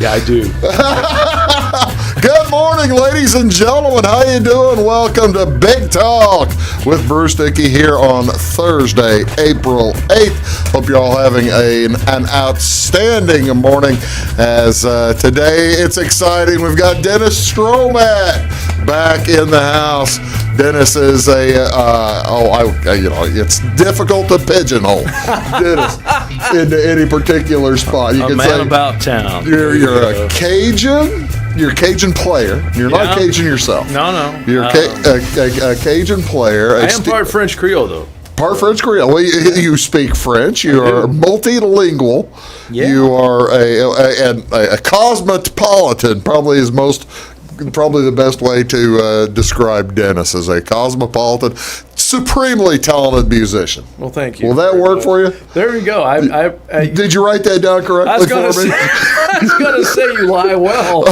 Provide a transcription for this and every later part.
I do. Good morning, ladies and gentlemen. How you doing? Welcome to Big Talk with Bruce Dickey here on Thursday, April 8th. Hope you're all having an outstanding morning as today it's exciting. We've got Dennis Stroughmatt back in the house. Dennis is it's difficult to pigeonhole Dennis into any particular spot. You a can man say about town. You're a Cajun. You're a Cajun player. You're not Cajun yourself. No. You're a Cajun player. I am part French Creole, though. Part French Creole. Well, you speak French. You are multilingual. Yeah. You are a cosmopolitan. Probably the best way to describe Dennis as a cosmopolitan, supremely talented musician. Well, thank you. Will that work for you? There we go. Did you write that down correctly for me? I was going to say you lie well.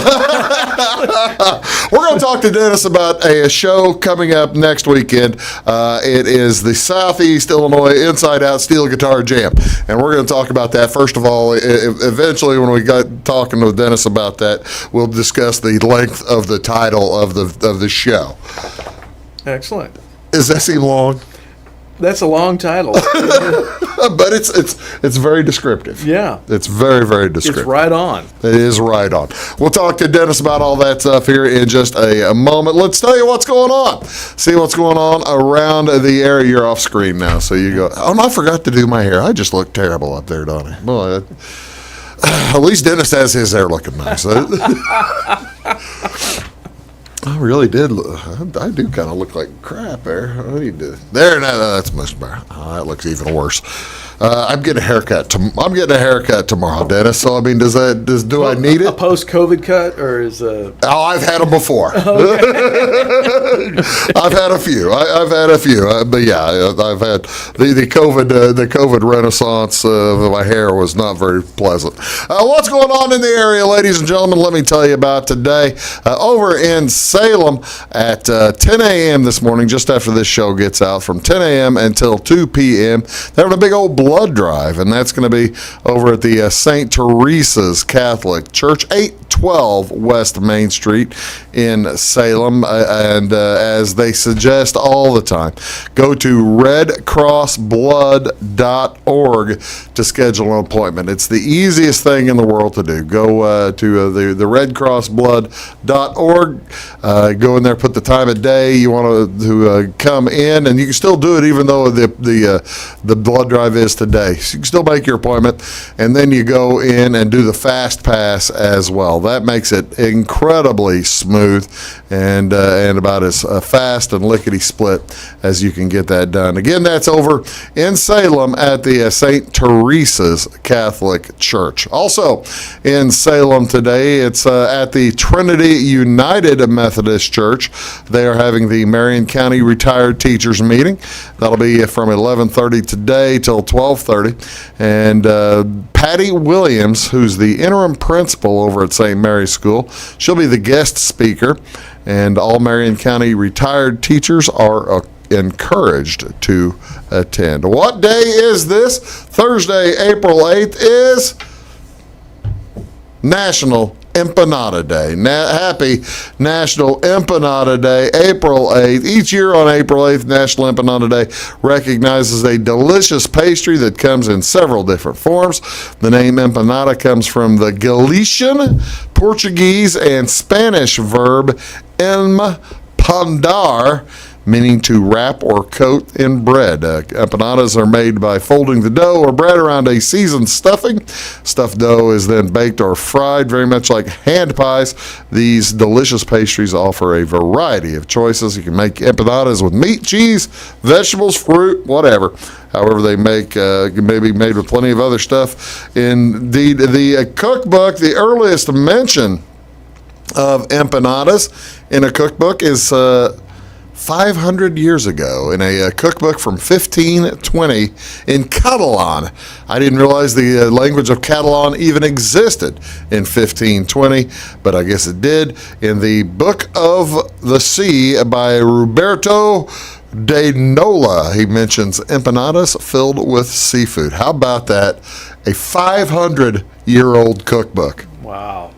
We're going to talk to Dennis about a show coming up next weekend. It is the Southeast Illinois Inside Out Steel Guitar Jam. And we're going to talk about that. First of all, eventually when we got talking with Dennis about that, we'll discuss the length of the title of the show. Excellent. Does that seem long? That's a long title. But it's very descriptive. Yeah. It's very, very descriptive. It's right on. It is right on. We'll talk to Dennis about all that stuff here in just a moment. Let's tell you what's going on. See what's going on around the area. You're off screen now, so you go, oh, I forgot to do my hair. I just look terrible up there, don't I? Boy, at least Dennis has his hair looking nice. I really did. I do kind of look like crap there. I need to. There, now that's much better. Oh, that looks even worse. I'm getting a haircut. I'm getting a haircut tomorrow, Dennis. So I mean, do I need it? A post-COVID cut, or is a? Oh, I've had them before. Okay. I've had a few. But yeah, I've had the COVID renaissance of my hair was not very pleasant. What's going on in the area, ladies and gentlemen? Let me tell you about today. Over in Salem at 10 a.m. this morning, just after this show gets out, from 10 a.m. until 2 p.m. They're having a big old blood drive, and that's going to be over at the St. Teresa's Catholic Church, 812 West Main Street in Salem. And as they suggest all the time, go to redcrossblood.org to schedule an appointment. It's the easiest thing in the world to do. Go to the redcrossblood.org. Go in there, put the time of day you want to come in, and you can still do it even though the blood drive is today. So you can still make your appointment, and then you go in and do the fast pass as well. That makes it incredibly smooth and about as fast and lickety split as you can get that done. Again, that's over in Salem at the St. Teresa's Catholic Church. Also in Salem today, it's at the Trinity United Methodist Church. They are having the Marion County Retired Teachers Meeting. That'll be from 11:30 today till 12:30. And Patty Williams, who's the interim principal over at St. Mary's School, she'll be the guest speaker. And all Marion County retired teachers are encouraged to attend. What day is this? Thursday, April 8th is National Empanada Day. Happy National Empanada Day, April 8th. Each year on April 8th, National Empanada Day recognizes a delicious pastry that comes in several different forms. The name empanada comes from the Galician, Portuguese, and Spanish verb empandar, meaning to wrap or coat in bread. Empanadas are made by folding the dough or bread around a seasoned stuffing. Stuffed dough is then baked or fried, very much like hand pies. These delicious pastries offer a variety of choices. You can make empanadas with meat, cheese, vegetables, fruit, whatever. However they make, can be made with plenty of other stuff. Indeed, the cookbook, the earliest mention of empanadas in a cookbook is 500 years ago in a cookbook from 1520 in Catalan. I didn't realize the language of Catalan even existed in 1520, but I guess it did. In the Book of the Sea by Roberto de Nola, he mentions empanadas filled with seafood. How about that? A 500-year-old cookbook. Wow.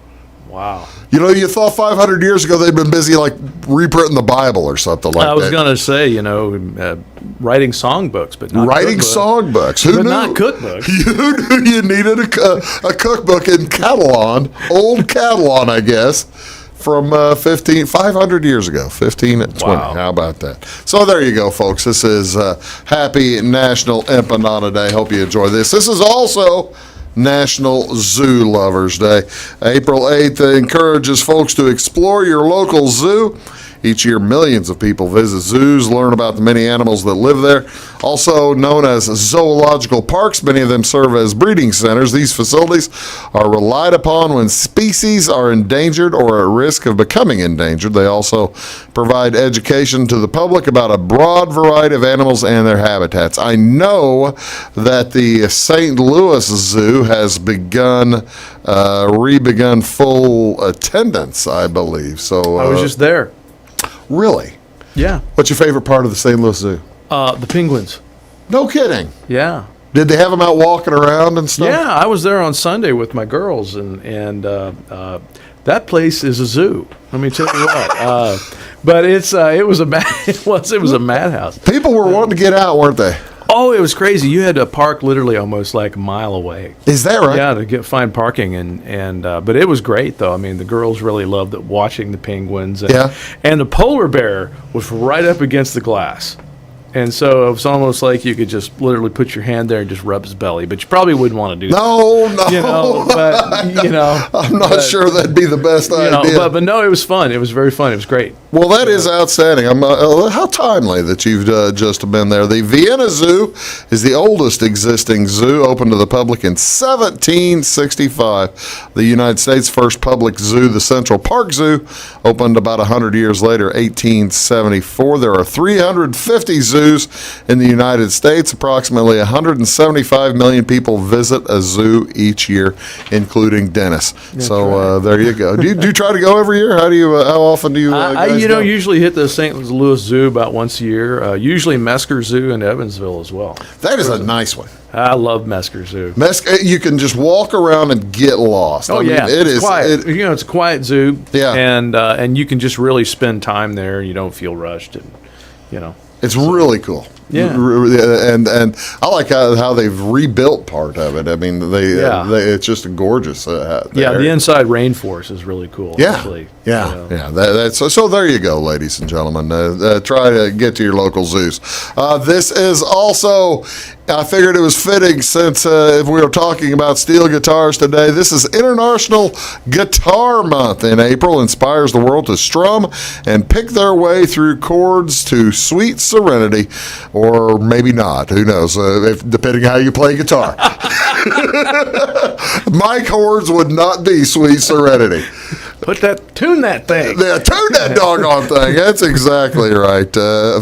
Wow. You know, you thought 500 years ago they'd been busy like reprinting the Bible or something like that. I was going to say, writing songbooks, but not Writing cookbooks. songbooks. Who But knew? not cookbooks. You knew you needed a cookbook in Catalan, old Catalan, I guess, from 500 years ago, 1520. Wow. How about that? So there you go, folks. This is Happy National Empanada Day. Hope you enjoy this. This is also National Zoo Lovers Day. April 8th encourages folks to explore your local zoo. Each year, millions of people visit zoos, learn about the many animals that live there. Also known as zoological parks, many of them serve as breeding centers. These facilities are relied upon when species are endangered or at risk of becoming endangered. They also provide education to the public about a broad variety of animals and their habitats. I know that the St. Louis Zoo has begun full attendance, I believe. So I was just there. Really? Yeah. What's your favorite part of the St. Louis Zoo? The penguins. No kidding. Yeah. Did they have them out walking around and stuff? Yeah, I was there on Sunday with my girls, and that place is a zoo. Let me tell you what. But it was a madhouse. People were wanting to get out, weren't they? Oh, it was crazy. You had to park literally almost like a mile away. Is that right? Yeah, to find parking, and but it was great though. I mean, the girls really loved it, watching the penguins. And the polar bear was right up against the glass. And so it was almost like you could just literally put your hand there and just rub his belly, but you probably wouldn't want to do that. No. I'm not sure that'd be the best idea. But no, it was fun. It was very fun. It was great. Well, that is outstanding. How timely that you've just been there. The Vienna Zoo is the oldest existing zoo, opened to the public in 1765. The United States' first public zoo, the Central Park Zoo, opened about 100 years later, 1874. There are 350 zoos in the United States. Approximately 175 million people visit a zoo each year, including dentists. So there you go. Do you try to go every year? How often do you? I usually hit the St. Louis Zoo about once a year. Usually Mesker Zoo in Evansville as well. That is a nice one. I love Mesker Zoo. You can just walk around and get lost. Oh, yeah. It is quiet. It's a quiet zoo. Yeah. And you can just really spend time there. You don't feel rushed, and It's really cool. Yeah. And I like how they've rebuilt part of it. I mean, it's just a gorgeous. The inside rainforest is really cool. Yeah. Actually. Yeah. So there you go, ladies and gentlemen. Try to get to your local zoos. This is also, I figured it was fitting since if we were talking about steel guitars today. This is International Guitar Month in April. Inspires the world to strum and pick their way through chords to sweet serenity, or maybe not. Who knows? Depending on how you play guitar. My chords would not be sweet serenity. Tune that thing. Yeah, tune that doggone thing. That's exactly right.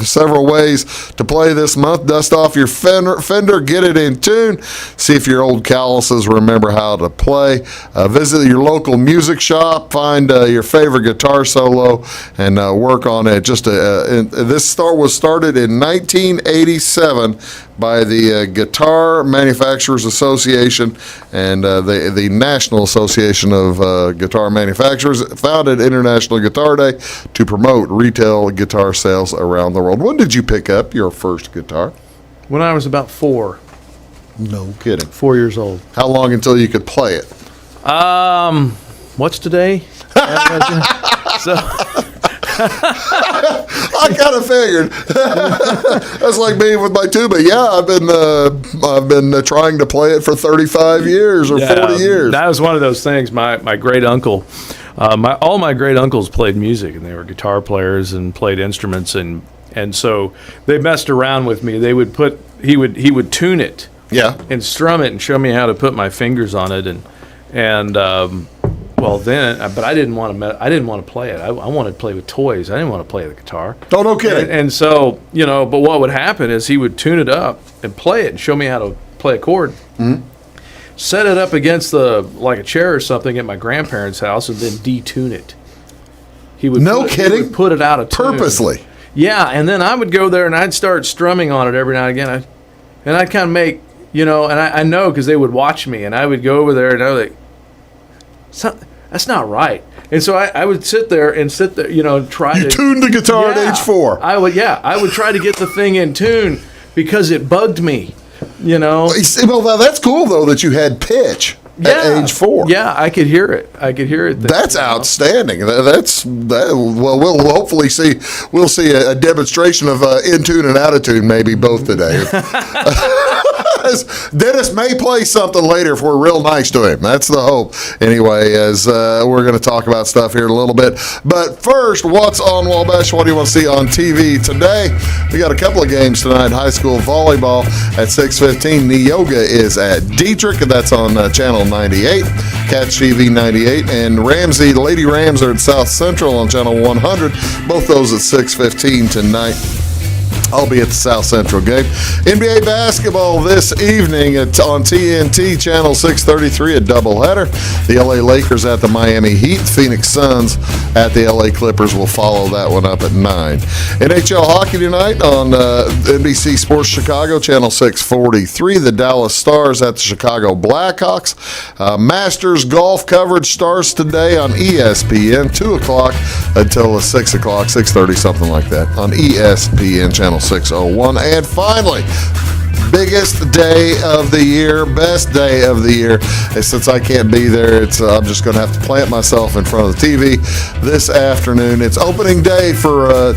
Several ways to play this month. Dust off your Fender, get it in tune. See if your old calluses remember how to play. Visit your local music shop. Find your favorite guitar solo and work on it. This was started in 1987 by the Guitar Manufacturers Association and the National Association of Guitar Manufacturers. Founded International Guitar Day to promote retail guitar sales around the world. When did you pick up your first guitar? When I was about 4. No kidding. 4 years old. How long until you could play it? What's today? I kind of figured. That's like me with my tuba. Yeah, I've been trying to play it for 35 years or 40 years. That was one of those things. My great uncle, all my great uncles played music, and they were guitar players and played instruments, and so they messed around with me. He would tune it, and strum it, and show me how to put my fingers on it, but I didn't want to play it. I wanted to play with toys. I didn't want to play the guitar. Oh, no kidding. And so, but what would happen is he would tune it up and play it and show me how to play a chord. Mm-hmm. Set it up against like a chair or something at my grandparents' house, and then detune it. He would put it out of tune. Purposely. Yeah, and then I would go there and I'd start strumming on it every now and again. And I'd kind of make, and I know because they would watch me, and I would go over there and I was like, that's not right. And so I would sit there, try You to tuned the guitar at age 4. I would try to get the thing in tune because it bugged me, Well, now that's cool though that you had pitch at age 4. Yeah, I could hear it. That's outstanding. Well, we'll hopefully see. We'll see a demonstration of in tune and out of tune, maybe both today. Dennis may play something later if we're real nice to him. That's the hope. Anyway, as we're going to talk about stuff here in a little bit. But first, what's on Wabash? What do you want to see on TV today? We got a couple of games tonight. High school volleyball at 6:15. Neoga is at Dietrich, and that's on Channel 98, Catch TV 98. And Ramsey, the Lady Rams are at South Central on Channel 100. Both those at 6:15 tonight. I'll be at the South Central game. NBA basketball this evening on TNT, Channel 633, a doubleheader. The LA Lakers at the Miami Heat. Phoenix Suns at the LA Clippers will follow that one up at 9. NHL hockey tonight on NBC Sports Chicago, Channel 643. The Dallas Stars at the Chicago Blackhawks. Masters golf coverage starts today on ESPN, 2 o'clock until 6 o'clock, 6:30, something like that, on ESPN, Channel 601. And finally, biggest day of the year, best day of the year. And since I can't be there, I'm just going to have to plant myself in front of the TV this afternoon. It's opening day for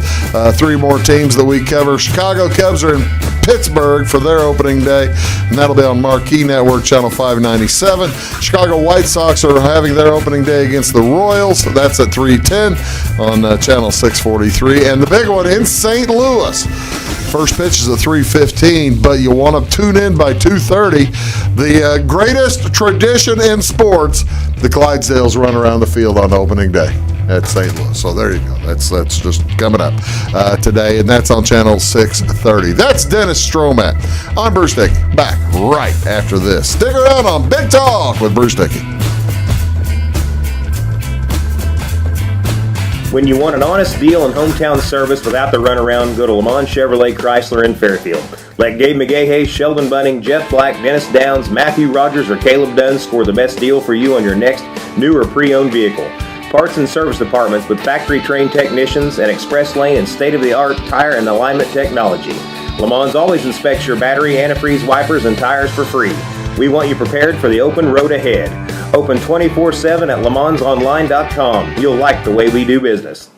3 more teams that we cover. Chicago Cubs are in Pittsburgh for their opening day, and that'll be on Marquee Network, Channel 597. Chicago White Sox are having their opening day against the Royals. That's at 3:10 on Channel 643. And the big one in St. Louis. First pitch is at 3:15, but you want to tune in by 2:30. The greatest tradition in sports, the Clydesdales run around the field on opening day at St. Louis. So there you go. That's just coming up today, and that's on Channel 630. That's Dennis Stroughmatt. I'm Bruce Dickey. Back right after this. Stick around on Big Talk with Bruce Dickey. When you want an honest deal and hometown service without the runaround, go to Lamont Chevrolet Chrysler in Fairfield. Let Gabe McGahey, Sheldon Bunning, Jeff Black, Dennis Downs, Matthew Rogers, or Caleb Dunn score the best deal for you on your next new or pre-owned vehicle. Parts and service departments with factory-trained technicians and express lane and state-of-the-art tire and alignment technology. Lamont always inspects your battery, antifreeze, wipers, and tires for free. We want you prepared for the open road ahead. Open 24/7 at LeMansOnline.com. You'll like the way we do business.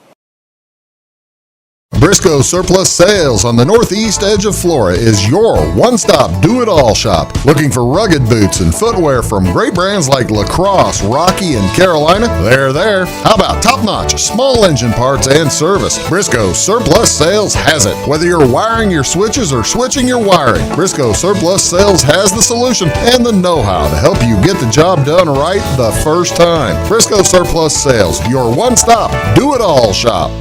Briscoe Surplus Sales on the northeast edge of Flora is your one-stop do-it-all shop. Looking for rugged boots and footwear from great brands like Lacrosse, Rocky, and Carolina? They're there. How about top-notch small engine parts and service? Briscoe Surplus Sales has it. Whether you're wiring your switches or switching your wiring, Briscoe Surplus Sales has the solution and the know-how to help you get the job done right the first time. Briscoe Surplus Sales, your one-stop do-it-all shop.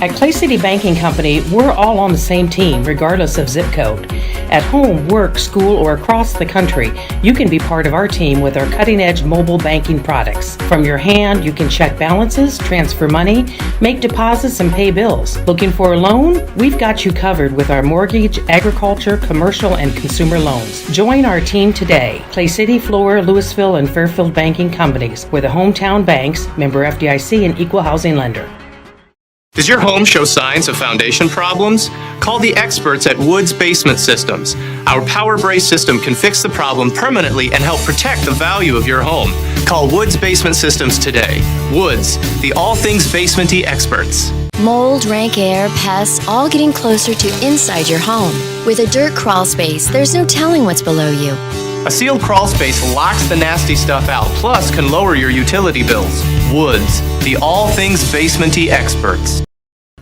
At Clay City Banking Company, we're all on the same team, regardless of zip code. At home, work, school, or across the country, you can be part of our team with our cutting-edge mobile banking products. From your hand, you can check balances, transfer money, make deposits, and pay bills. Looking for a loan? We've got you covered with our mortgage, agriculture, commercial, and consumer loans. Join our team today. Clay City, Flora, Louisville, and Fairfield Banking Companies. We're the hometown banks, member FDIC, and equal housing lender. Does your home show signs of foundation problems? Call the experts at Woods Basement Systems. Our Power Brace system can fix the problem permanently and help protect the value of your home. Call Woods Basement Systems today. Woods, the all things basement-y experts. Mold, rank air, pests, all getting closer to inside your home. With a dirt crawl space, there's no telling what's below you. A sealed crawl space locks the nasty stuff out, plus can lower your utility bills. Woods, the all things basement-y experts.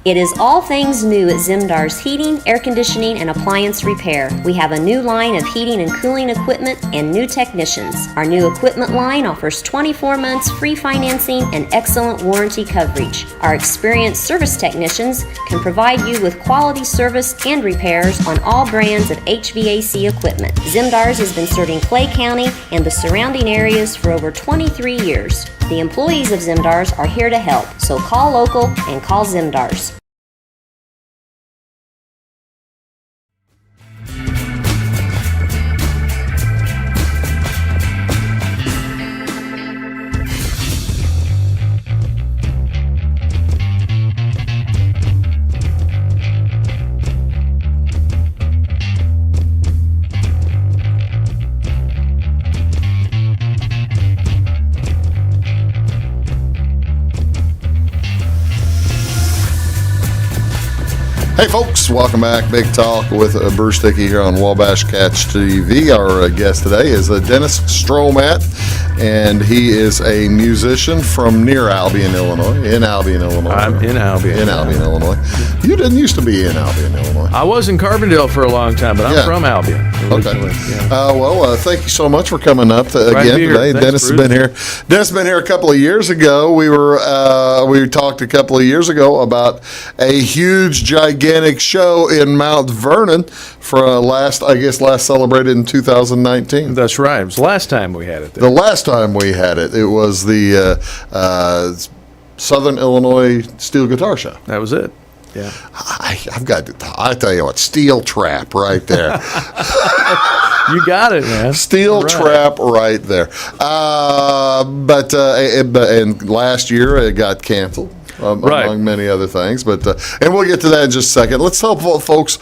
It is all things new at Zimdar's Heating, Air Conditioning, and Appliance Repair. We have a new line of heating and cooling equipment and new technicians. Our new equipment line offers 24 months free financing and excellent warranty coverage. Our experienced service technicians can provide you with quality service and repairs on all brands of HVAC equipment. Zimdar's has been serving Clay County and the surrounding areas for over 23 years. The employees of Zimdar's are here to help, so call local and call Zimdar's. Hey folks, welcome back. Big Talk with Bruce Dickey here on Wabash Catch TV. Our guest today is Dennis Stroughmatt, and he is a musician from near Albion, Illinois. In Albion, Illinois. I'm in Albion. In Albion, Illinois. You didn't used to be in Albion, Illinois. I was in Carbondale for a long time, but I'm from Albion. Okay. Yeah. Thank you so much for coming up again today. Thanks, Dennis has been here. Dennis has been here a couple of years ago. We talked a couple of years ago about a huge, gigantic show in Mount Vernon for last celebrated in 2019. That's right. It was the last time we had it there. The last time we had it, it was the Southern Illinois Steel Guitar Show. That was it. Yeah. I tell you what, Steel Trap right there. You got it, man. Steel Trap right there. But last year it got canceled. Among many other things, but and we'll get to that in just a second. Let's tell folks.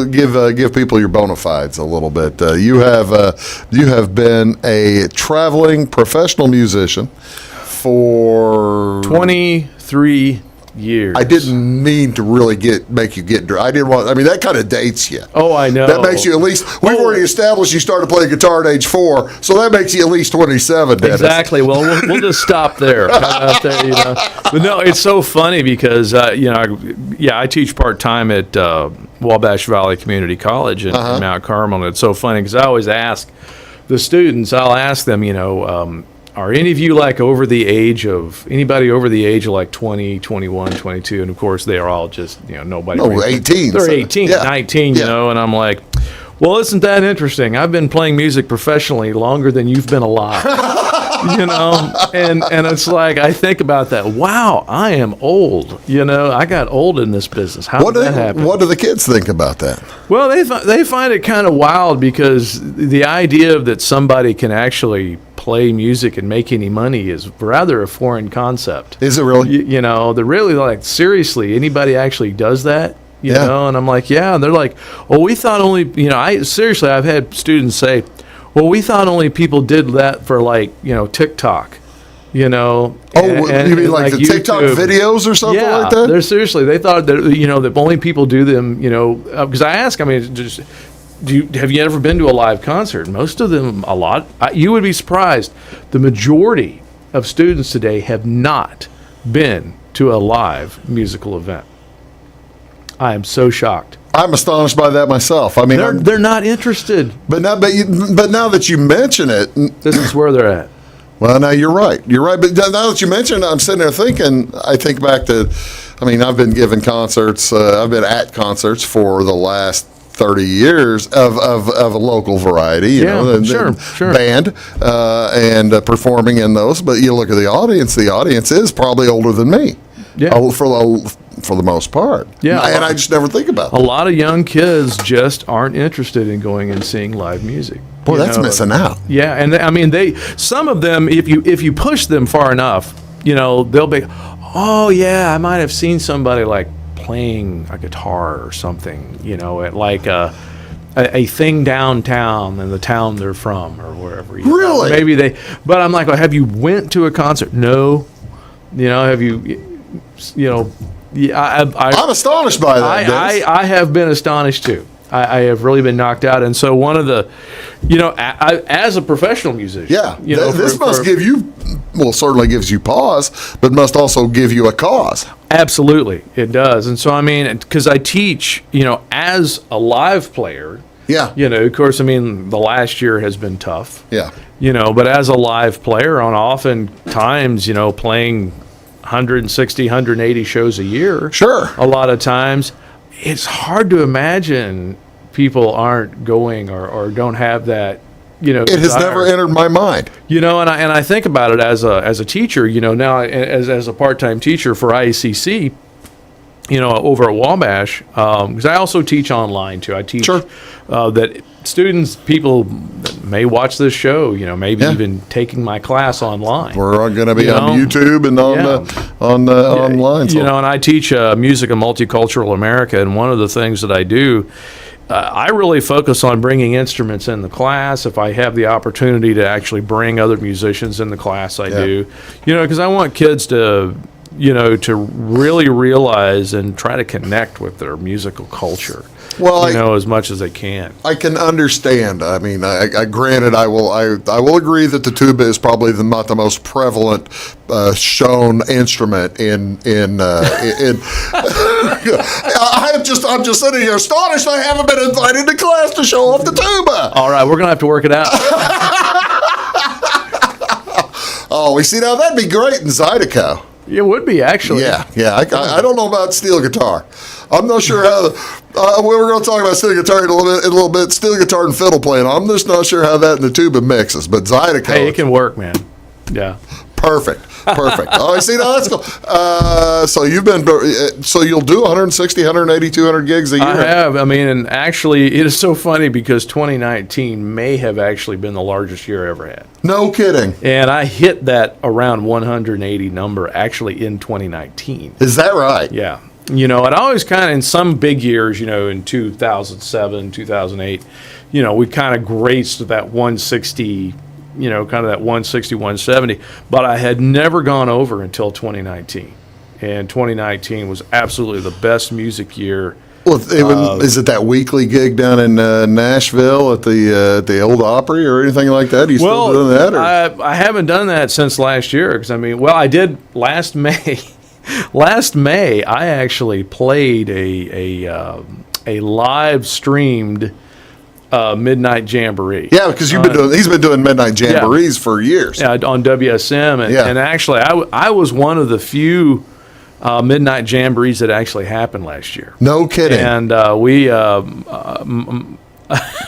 Give people your bona fides a little bit. You have been a traveling professional musician for 23 years. I didn't mean to really make you get. I didn't want. I mean, that kind of dates you. Oh, I know. That makes you at least. We've already established you started playing guitar at age 4, so that makes you at least 27. Dennis. Exactly. Well, we'll just stop there. Out there, But no, it's so funny because I teach part time at Wabash Valley Community College in Mount Carmel, and it's so funny because I always ask the students. I'll ask them, are any of you anybody over the age of like 20, 21, 22? And of course they are all just, nobody. No, 18. They're 18, 19, and I'm like, well, isn't that interesting? I've been playing music professionally longer than you've been alive. And it's like, I think about that. Wow, I am old. I got old in this business. How did that happen? What do the kids think about that? Well, they find it kind of wild because the idea that somebody can actually play music and make any money is rather a foreign concept. Is it really? They're really like, seriously, anybody actually does that? You know, and I'm like, yeah. And they're like, well, we thought only, I've had students say, well, we thought only people did that for TikTok, you mean like the TikTok videos or something like that? They thought that, that only people do them, because I ask, have you ever been to a live concert? Most of them, you would be surprised. The majority of students today have not been to a live musical event. I am so shocked. I'm astonished by that myself. I mean, they're not interested. But now that you mention it, this is where they're at. Well, now you're right. But now that you mention it, I'm sitting there thinking. I think back to, I've been giving concerts. I've been at concerts for the last 30 years of a local variety, band and performing in those. But you look at the audience. The audience is probably older than me. Yeah. For the most part. Yeah. And I just never think about that. A lot of young kids just aren't interested in going and seeing live music. Boy, that's missing out. Yeah, and some of them, if you push them far enough, they'll be, oh yeah, I might have seen somebody like playing a guitar or something, at like a thing downtown in the town they're from or wherever. Really? Maybe but I'm like, well, have you went to a concert? No. Have you? I'm astonished by that. I have been astonished too. I have really been knocked out, and so one of the, as a professional musician, this must give you, certainly gives you pause, but must also give you a cause. Absolutely, it does, and so because I teach, as a live player. Yeah. Of course, the last year has been tough. Yeah. But as a live player, on oftentimes, playing 160, 180 shows a year. Sure. A lot of times, it's hard to imagine people aren't going or don't have that, It has never entered my mind. And I think about it as a teacher, now as a part-time teacher for IACC, over at Wabash, because I also teach online too. I teach that people that may watch this show, maybe even taking my class online. We're going to be on YouTube and on online. And I teach music and multicultural America, and one of the things that I do, I really focus on bringing instruments in the class. If I have the opportunity to actually bring other musicians in the class, I do. Because I want kids to to really realize and try to connect with their musical culture. Well, As much as they can. I can understand. I mean, granted, I will agree that the tuba is probably not the most prevalent shown instrument in. I'm just sitting here astonished. I haven't been invited to class to show off the tuba. All right, we're gonna have to work it out. Oh, we see now that'd be great in Zydeco. It would be, actually. Yeah. I don't know about steel guitar. I'm not sure how. We're going to talk about steel guitar in a little bit. Steel guitar and fiddle playing. I'm just not sure how that and the tuba mixes. But Zydeco. Hey, it can work, man. Yeah. Perfect. Oh, see, now that's cool. So you'll do 160, 180, 200 gigs a year? I have. I mean, and actually, it is so funny because 2019 may have actually been the largest year I ever had. No kidding. And I hit that around 180 number actually in 2019. Is that right? Yeah. And I always kind of, in some big years, in 2007, 2008, we kind of graced that 160, kind of that 160, 170. But I had never gone over until 2019. And 2019 was absolutely the best music year. Well, is it that weekly gig down in Nashville at the Old Opry or anything like that? Are you still doing that? Or? I haven't done that since last year. Because, I did last May. Last May, I actually played a live streamed midnight jamboree. Yeah, because he's been doing midnight jamborees for years. Yeah, on WSM, and actually, I was one of the few midnight jamborees that actually happened last year. No kidding. And we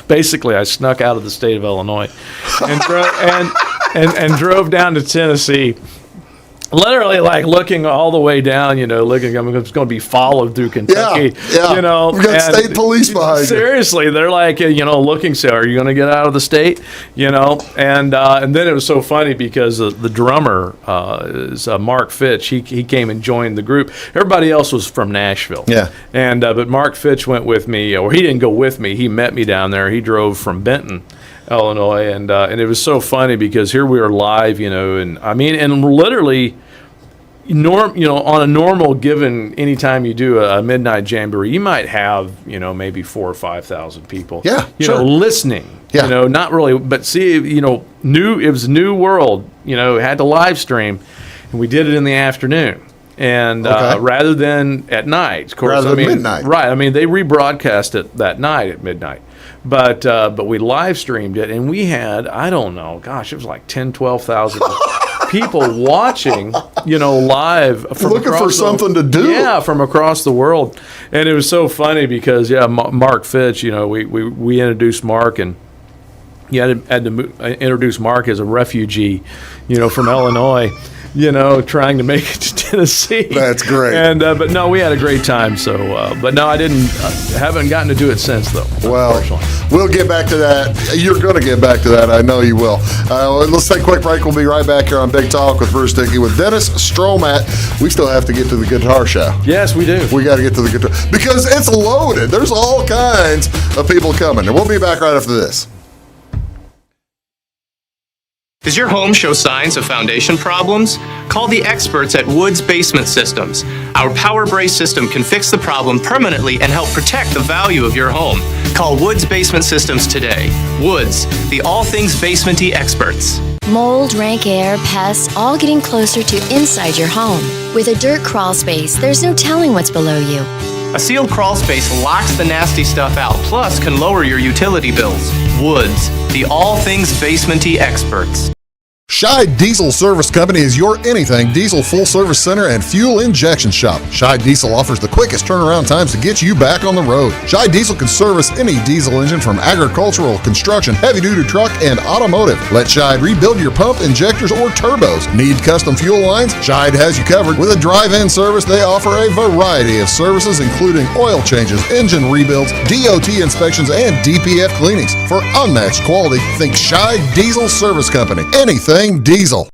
basically I snuck out of the state of Illinois and drove down to Tennessee. Literally, like looking all the way down, looking. I'm just going to be followed through Kentucky. Yeah. We got state police behind you. Seriously, they're like, looking. So, are you going to get out of the state? And then it was so funny because the drummer is Mark Fitch. He came and joined the group. Everybody else was from Nashville. Yeah. And but Mark Fitch went with me, or he didn't go with me. He met me down there. He drove from Benton, Illinois, and it was so funny because here we were live, and literally, on a normal given, anytime you do a midnight jamboree, you might have, maybe 4,000 or 5,000 people, sure. listening, yeah. Not really, but see, it was new world, had to live stream, and we did it in the afternoon. And rather than at night, of course, rather than midnight, right? They rebroadcast it that night at midnight. But we live streamed it, and we had, I don't know, gosh, it was like 10,000, 12,000 people watching, live from looking for something to do. Yeah, from across the world. And it was so funny because, Mark Fitch, we introduced Mark, and you had to introduce Mark as a refugee, from Illinois. Trying to make it to Tennessee. That's great. And but no, we had a great time. So, but no, I haven't gotten to do it since though. Well, we'll get back to that. You're going to get back to that. I know you will. Let's take a quick break. We'll be right back here on Big Talk with Bruce Dickey with Dennis Stroughmatt. We still have to get to the guitar show. Yes, we do. We got to get to the guitar because it's loaded. There's all kinds of people coming, and we'll be back right after this. Does your home show signs of foundation problems? Call the experts at Woods Basement Systems. Our Power Brace system can fix the problem permanently and help protect the value of your home. Call Woods Basement Systems today. Woods, the all things basement-y experts. Mold, rank air, pests, all getting closer to inside your home. With a dirt crawl space, there's no telling what's below you. A sealed crawl space locks the nasty stuff out, plus can lower your utility bills. Woods, the all things basement-y experts. Scheid Diesel Service Company is your anything diesel full-service center and fuel injection shop. Scheid Diesel offers the quickest turnaround times to get you back on the road. Scheid Diesel can service any diesel engine from agricultural, construction, heavy-duty truck, and automotive. Let Scheid rebuild your pump, injectors, or turbos. Need custom fuel lines? Scheid has you covered. With a drive-in service, they offer a variety of services, including oil changes, engine rebuilds, DOT inspections, and DPF cleanings. For unmatched quality, think Scheid Diesel Service Company. Anything diesel.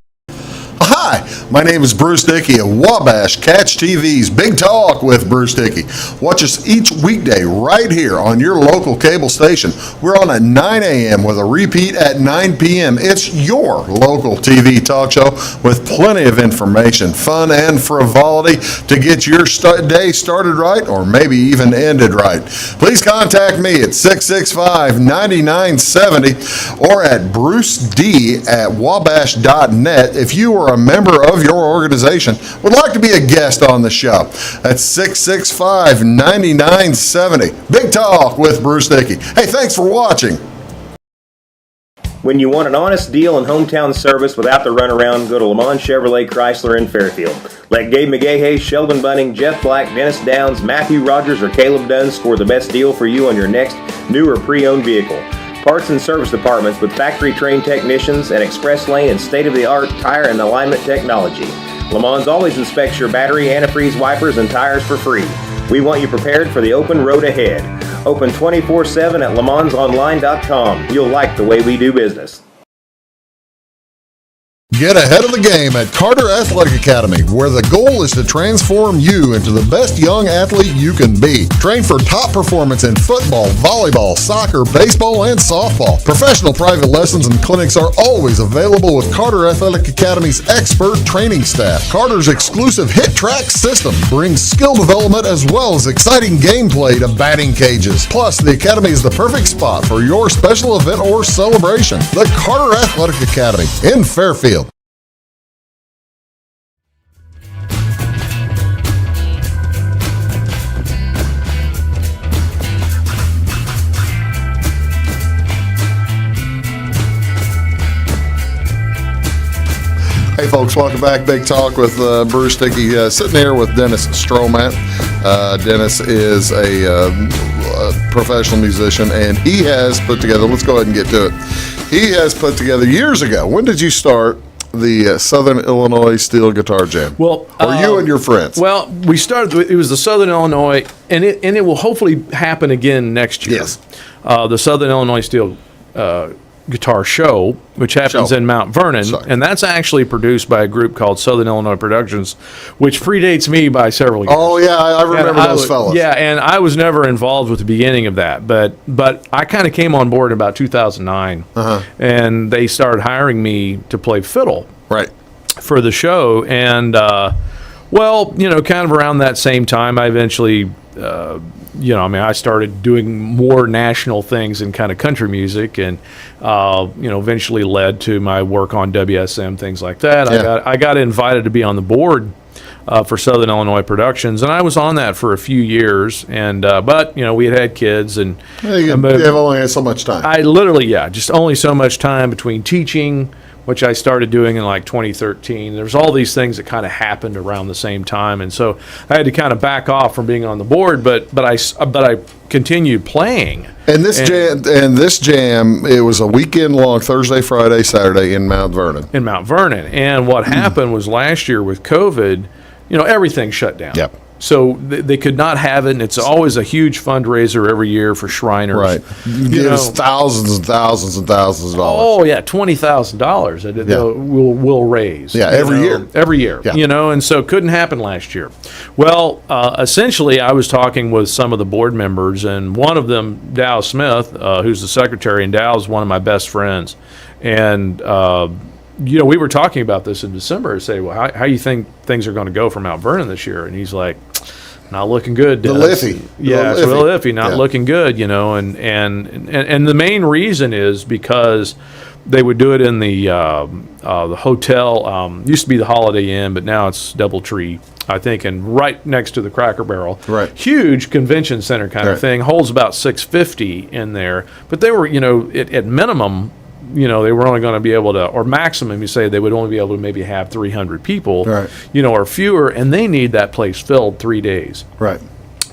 Hi, Hi, my name is Bruce Dickey of Wabash Catch TV's Big Talk with Bruce Dickey. Watch us each weekday right here on your local cable station. We're on at 9 a.m. with a repeat at 9 p.m. It's your local TV talk show with plenty of information, fun, and frivolity to get your day started right or maybe even ended right. Please contact me at 665-9970 or at bruced@wabash.net if you are a member of your organization would like to be a guest on the show. That's 665-9970. Big Talk with Bruce Dickey. Hey, thanks for watching. When you want an honest deal and hometown service without the runaround, go to Lamont Chevrolet Chrysler in Fairfield. Let Gabe McGahey, Sheldon Bunning, Jeff Black, Dennis Downs, Matthew Rogers, or Caleb Dunn score the best deal for you on your next new or pre-owned vehicle. Parts and service departments with factory-trained technicians and express lane and state-of-the-art tire and alignment technology. Lamont's always inspects your battery, antifreeze, wipers, and tires for free. We want you prepared for the open road ahead. Open 24/7 at LaMonsOnline.com. You'll like the way we do business. Get ahead of the game at Carter Athletic Academy, where the goal is to transform you into the best young athlete you can be. Train for top performance in football, volleyball, soccer, baseball, and softball. Professional private lessons and clinics are always available with Carter Athletic Academy's expert training staff. Carter's exclusive Hit Track system brings skill development as well as exciting gameplay to batting cages. Plus, the Academy is the perfect spot for your special event or celebration. The Carter Athletic Academy in Fairfield. Hey folks, welcome back. Big Talk with Bruce Dickey. Sitting here with Dennis Stroughmatt. Dennis is a professional musician, and he has put together, let's go ahead and get to it. He has put together years ago. When did you start the Southern Illinois Steel Guitar Jam? Well, or you and your friends? Well, we started. It was the Southern Illinois, and it will hopefully happen again next year. Yes. The Southern Illinois Steel Guitar Show, which happens in Mount Vernon, and that's actually produced by a group called Southern Illinois Productions, which predates me by several years. Oh yeah, I remember those fellas. Yeah, and I was never involved with the beginning of that, but I kind of came on board in about 2009, and they started hiring me to play fiddle for the show, and well, you know, kind of around that same time, I eventually. I started doing more national things in kind of country music, and eventually led to my work on WSM, things like that. Yeah. I got invited to be on the board for Southern Illinois Productions, and I was on that for a few years. And but we had kids, and you've only had so much time. I literally, just only so much time between teaching, which I started doing in like 2013. There's all these things that kind of happened around the same time, and so I had to kind of back off from being on the board. But I continued playing. And this jam, it was a weekend long, Thursday, Friday, Saturday in Mount Vernon. In Mount Vernon, and what happened was last year with COVID, everything shut down. Yep. So they could not have it, and it's always a huge fundraiser every year for Shriners. Right. It's thousands and thousands and thousands of dollars. Oh, yeah, $20,000 we'll raise. Yeah, every year. Every year, and so it couldn't happen last year. Well, essentially, I was talking with some of the board members, and one of them, Dow Smith, who's the secretary, and Dow is one of my best friends, and we were talking about this in December. I say, well, how you think things are going to go for Mount Vernon this year? And he's like, not looking good. The liffy. Yeah, it's real iffy, not looking good, and the main reason is because they would do it in the hotel, used to be the Holiday Inn, but now it's Doubletree, I think, and right next to the Cracker Barrel. Right. Huge convention center kind of thing, holds about 650 in there, but they were, at minimum, they were only going to be able to, or maximum, you say they would only be able to maybe have 300 people, or fewer, and they need that place filled 3 days. Right.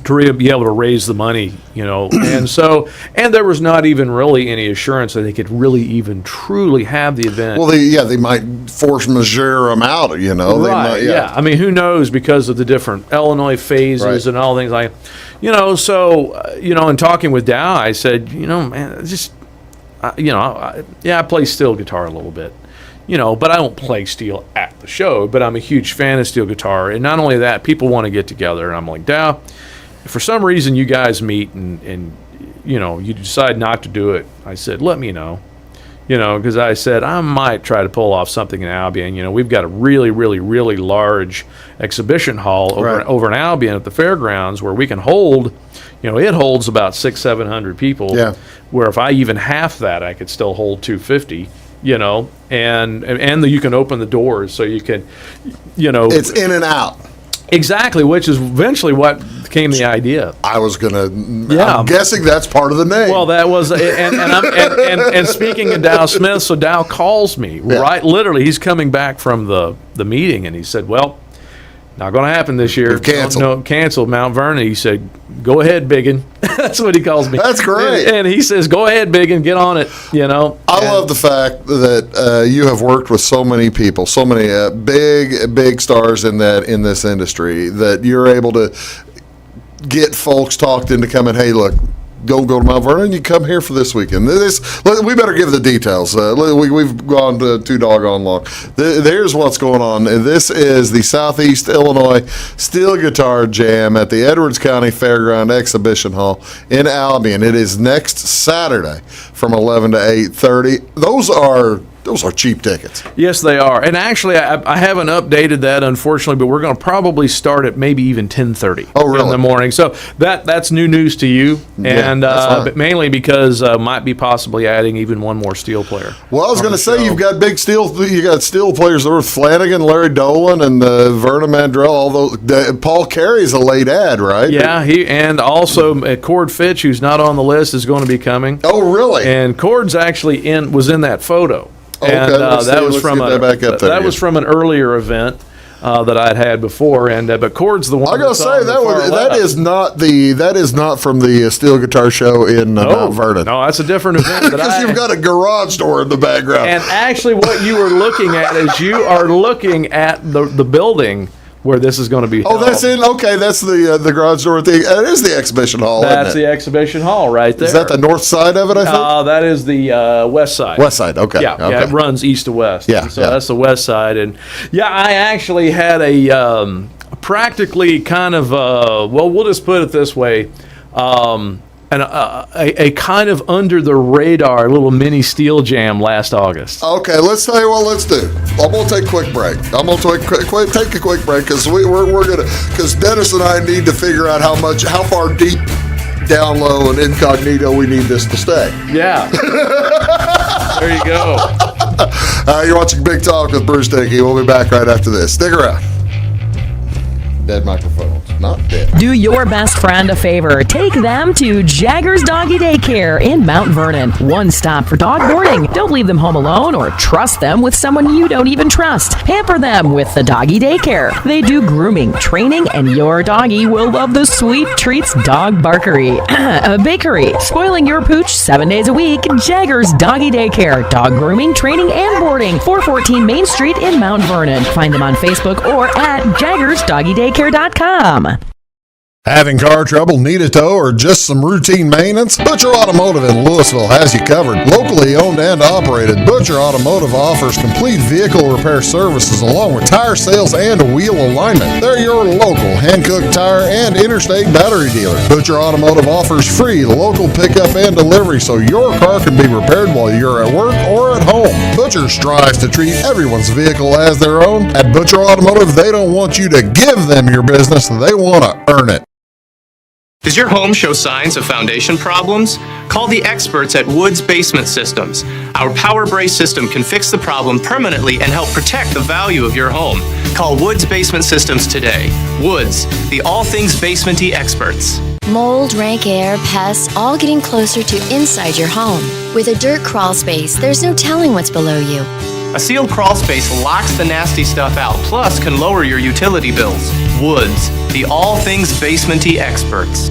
To be able to raise the money, and there was not even really any assurance that they could really even truly have the event. Well, they might force majeure them out, Right, They might, I mean, who knows, because of the different Illinois phases and all things like, in talking with Dow, I said, man, just, I play steel guitar a little bit, but I don't play steel at the show, but I'm a huge fan of steel guitar. And not only that, people want to get together. And I'm like, Dow, if for some reason you guys meet and you decide not to do it, I said, let me know. Because I said, I might try to pull off something in Albion. We've got a really, really, really large exhibition hall over in Albion at the fairgrounds where we can hold, it holds about 600-700 people. Yeah. Where if I even half that, I could still hold 250, and you can open the doors so you can, It's in and out. Exactly, which is eventually what became the idea. I'm guessing that's part of the name. Well, that was, and speaking of Dow Smith, so Dow calls me, right? Literally, he's coming back from the meeting, and he said, well, not going to happen this year. We've canceled. No, canceled Mount Vernon. He said, go ahead, Biggin. That's what he calls me. That's great. And he says, go ahead, Biggin, get on it, I love the fact that you have worked with so many people, so many big stars in this industry, that you're able to get folks talked into coming, hey, look, don't go to Mount Vernon. You come here for this weekend. We better give the details. We've gone too doggone long. There's what's going on. This is the Southeast Illinois Steel Guitar Jam at the Edwards County Fairground Exhibition Hall in Albion. It is next Saturday from 11 to 8:30. Those are cheap tickets. Yes, they are. And actually, I haven't updated that, unfortunately, but we're going to probably start at maybe even 10:30 in the morning. So that's new news to you, and but mainly because might be possibly adding even one more steel player. Well, I was going to say, you've got big steel. You got steel players there with Flanagan, Larry Dolan, and Vernon Mandrell. All those. Paul Carey's a late ad, right? Yeah, and also Cord Fitch, who's not on the list, is going to be coming. Oh, really? And Cord's actually was in that photo. Okay, and that was from an earlier event that I'd had before, but Cord's the one. I gotta say that is not from the Steel Guitar Show in Mount Vernon. No, that's a different event. Because you've got a garage door in the background. And actually, what you were looking at is you are looking at the building where this is going to be held. Oh, that's in. Okay, that's the garage door. It is the exhibition hall. That's the exhibition hall right there. Is that the north side of it? I think. That is the west side. West side. Okay. Yeah, okay. Yeah. It runs east to west. Yeah. So that's the west side, and I actually had a practically kind of we'll just put it this way. A kind of under the radar little mini steel jam last August. Okay, let's tell you what. Let's do. I'm gonna take a quick break. I'm gonna take a quick break because because Dennis and I need to figure out how far deep, down low, and incognito we need this to stay. Yeah. There you go. You're watching Big Talk with Bruce Dickey. We'll be back right after this. Stick around. Dead microphones, not dead. Do your best friend a favor. Take them to Jagger's Doggy Daycare in Mount Vernon. One stop for dog boarding. Don't leave them home alone or trust them with someone you don't even trust. Pamper them with the Doggy Daycare. They do grooming, training, and your doggy will love the sweet treats dog barkery. Bakery. Spoiling your pooch 7 days a week. Jagger's Doggy Daycare. Dog grooming, training, and boarding. 414 Main Street in Mount Vernon. Find them on Facebook or at jaggersdoggydaycare.com. Having car trouble, need a tow, or just some routine maintenance? Butcher Automotive in Louisville has you covered. Locally owned and operated, Butcher Automotive offers complete vehicle repair services along with tire sales and wheel alignment. They're your local Hankook tire and interstate battery dealer. Butcher Automotive offers free local pickup and delivery so your car can be repaired while you're at work or at home. Butcher strives to treat everyone's vehicle as their own. At Butcher Automotive, they don't want you to give them your business, they want to earn it. Does your home show signs of foundation problems? Call the experts at Woods Basement Systems. Our Power Brace system can fix the problem permanently and help protect the value of your home. Call Woods Basement Systems today. Woods, the all things basement-y experts. Mold, rank air, pests, all getting closer to inside your home. With a dirt crawl space, there's no telling what's below you. A sealed crawl space locks the nasty stuff out, plus can lower your utility bills. Woods, the all things basement-y experts.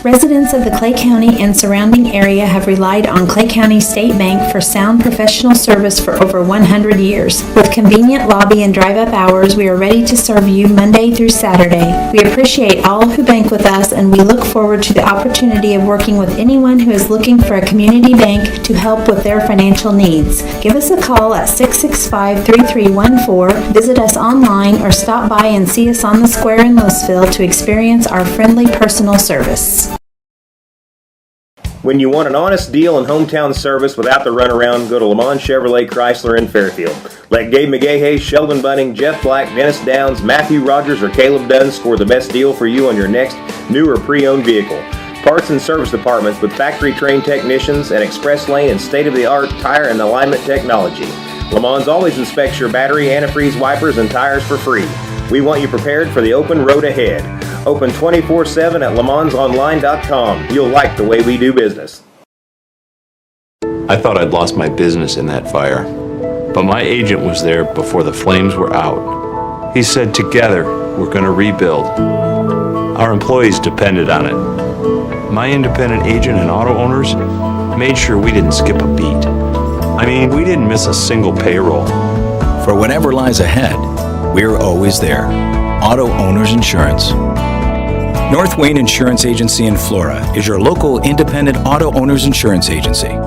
Residents of the Clay County and surrounding area have relied on Clay County State Bank for sound professional service for over 100 years. With convenient lobby and drive-up hours, we are ready to serve you Monday through Saturday. We appreciate all who bank with us, and we look forward to the opportunity of working with anyone who is looking for a community bank to help with their financial needs. Give us a call at 665-3314, visit us online, or stop by and see us on the square in Louisville to experience our friendly personal service. When you want an honest deal and hometown service without the runaround, go to Lamont Chevrolet Chrysler in Fairfield. Let Gabe McGahey, Sheldon Bunning, Jeff Black, Dennis Downs, Matthew Rogers, or Caleb Dunn score the best deal for you on your next new or pre-owned vehicle. Parts and service departments with factory-trained technicians and express lane and state-of-the-art tire and alignment technology. Lamont always inspects your battery, antifreeze, wipers, and tires for free. We want you prepared for the open road ahead. Open 24/7 at LeMansOnline.com. You'll like the way we do business. I thought I'd lost my business in that fire, but my agent was there before the flames were out. He said, together, we're going to rebuild. Our employees depended on it. My independent agent and auto owners made sure we didn't skip a beat. I mean, we didn't miss a single payroll. For whatever lies ahead, we're always there. Auto Owners Insurance. North Wayne Insurance Agency in Flora is your local independent auto owners insurance agency.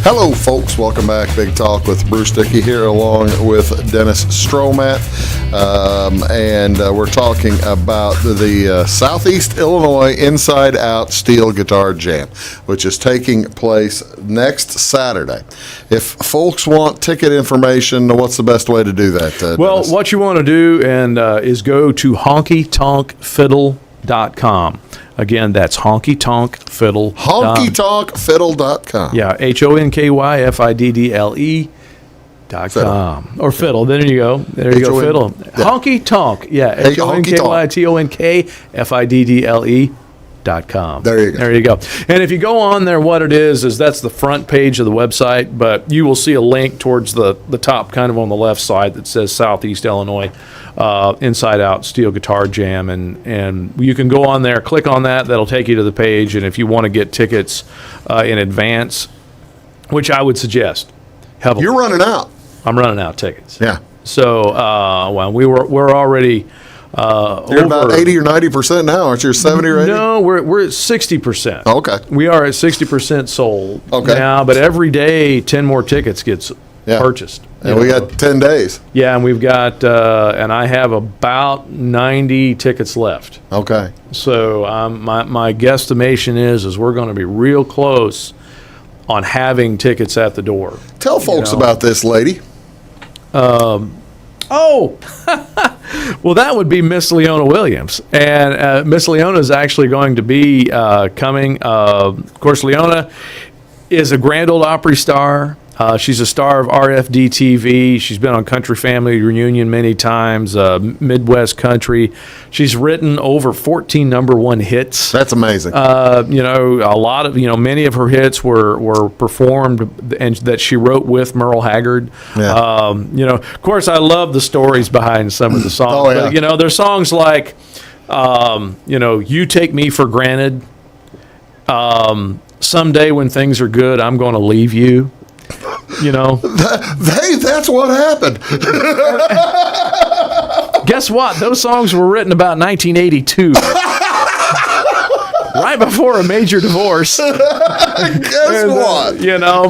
Hello, folks. Welcome back. Big Talk with Bruce Dickey here, along with Dennis Stroughmatt. And we're talking about the Southeast Illinois Inside Out Steel Guitar Jam, which is taking place next Saturday. If folks want ticket information, what's the best way to do that, Well, Dennis? what you want to do is go to honkytonkfiddle.com. Again, that's honkytonkfiddle. honkytonkfiddle.com. Yeah, honkytonkfiddle.com. Or fiddle. There you go. There you go, fiddle. Yeah. Honky Tonk. Yeah, honkytonkfiddle.com. There you go. There you go. And if you go on there, what it is that's the front page of the website, but you will see a link towards the top, kind of on the left side, that says Southeast Illinois Inside Out Steel Guitar Jam, and you can go on there, click on that, that'll take you to the page, and if you want to get tickets in advance, which I would suggest heavily. You're running out. I'm running out of tickets. Yeah. So, well, we're already You're about 80 or 90% now, aren't you? 70 or 80? No, we're at 60%. Okay. We are at 60% sold Okay. now, but every day 10 more tickets gets purchased. And we got 10 days. Yeah, and we've got, and I have about 90 tickets left. Okay. So my guesstimation is we're going to be real close on having tickets at the door. Tell folks about this lady. Oh, well, that would be Miss Leona Williams. And Miss Leona is actually going to be coming. Of course, Leona is a Grand Ole Opry star. She's a star of RFD TV. She's been on Country Family Reunion many times, Midwest Country. She's written over 14 number one hits. That's amazing. A lot of, many of her hits were performed and that she wrote with Merle Haggard. Yeah. Of course, I love the stories behind some of the songs. Oh, yeah. But, there's songs like, You Take Me for Granted. Someday when things are good, I'm going to leave you. That's what happened. Guess what? Those songs were written about 1982. Right before a major divorce. Guess what?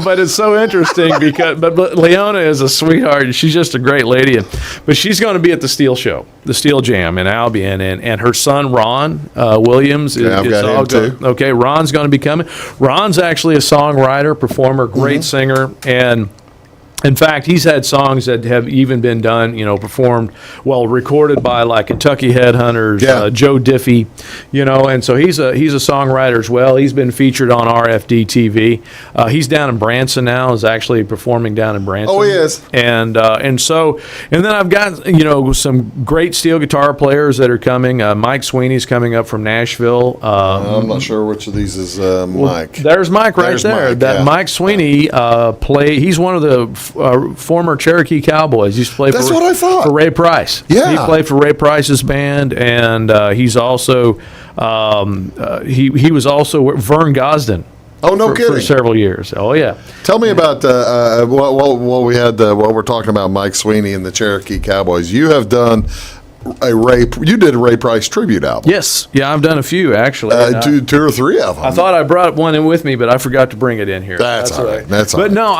But it's so interesting because but Leona is a sweetheart. She's just a great lady. But she's going to be at the Steel Show, the Steel Jam in Albion, and her son Ron Williams is I've got all him good. too. Okay, Ron's going to be coming. Ron's actually a songwriter, performer, great singer, and In fact, he's had songs that have even been done, performed, recorded by like Kentucky Headhunters, Joe Diffie, and so he's a songwriter as well. He's been featured on RFD TV. He's down in Branson now, is actually performing down in Branson. Oh, he is. And then I've got, some great steel guitar players that are coming. Mike Sweeney's coming up from Nashville. I'm not sure which of these is Mike. There's Mike there. Mike, Mike Sweeney he's one of the former Cherokee Cowboys. He used to play That's what I thought. for Ray Price. Yeah. He played for Ray Price's band, and he's also he was also Vern Gosden. Oh, no kidding. For several years. Oh, yeah. Tell me about what we had. While we're talking about Mike Sweeney and the Cherokee Cowboys, you have done you did a Ray Price tribute album. Yes. Yeah, I've done a few, actually. Two or three of them. I thought I brought one in with me, but I forgot to bring it in here. That's all right. But no,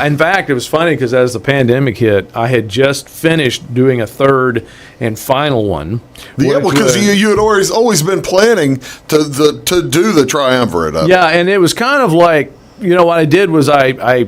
in fact, it was funny because as the pandemic hit, I had just finished doing a third and final one. Yeah, because you had always been planning to do the triumvirate of it. Yeah, and it was kind of like, what I did was I